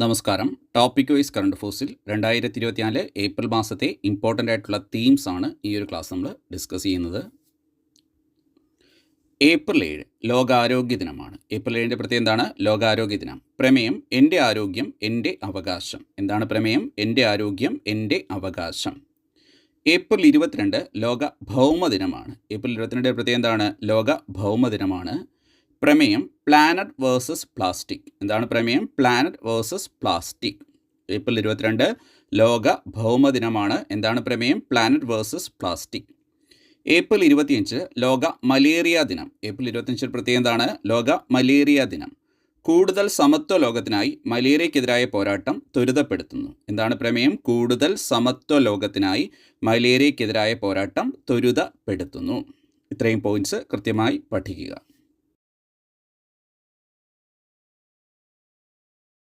നമസ്കാരം. Topic wise current അഫയേഴ്സിൽ 2024 April മാസത്തെ important ആയിട്ടുള്ള തീംസ് ആണ് ഈ ഒരു ക്ലാസ് നമ്മൾ ഡിസ്കസ് ചെയ്യുന്നത്. ഏപ്രിൽ 7 ലോകാരോഗ്യ ദിനമാണ്. ഏപ്രിൽ 7ൻ്റെ പ്രത്യേകം എന്താണ്? ലോകാരോഗ്യ ദിനം. പ്രമേയം എൻ്റെ ആരോഗ്യം എൻ്റെ അവകാശം. എന്താണ് പ്രമേയം? എൻ്റെ ആരോഗ്യം എൻ്റെ അവകാശം. ഏപ്രിൽ 22 ലോക ഭൗമദിനമാണ്. ഏപ്രിൽ 22 പ്രത്യേകം എന്താണ്? ലോക ഭൗമദിനമാണ്. പ്രമേയം പ്ലാനറ്റ് വേഴ്സസ് പ്ലാസ്റ്റിക്. എന്താണ് പ്രമേയം? Planet versus plastic. ഏപ്രിൽ 22 ലോക ഭൗമദിനമാണ്. എന്താണ് പ്രമേയം? Planet versus plastic. ഏപ്രിൽ 25 ലോക മലേറിയ ദിനം. ഏപ്രിൽ 25 പ്രത്യേകം എന്താണ്? ലോക മലേറിയ ദിനം. കൂടുതൽ സമത്വ ലോകത്തിനായി മലേറിയക്കെതിരായ പോരാട്ടം ത്വരിതപ്പെടുത്തുന്നു. എന്താണ് പ്രമേയം? കൂടുതൽ സമത്വ ലോകത്തിനായി മലേറിയക്കെതിരായ പോരാട്ടം ത്വരിതപ്പെടുത്തുന്നു. ഇത്രയും പോയിന്റ്സ് കൃത്യമായി പഠിക്കുക.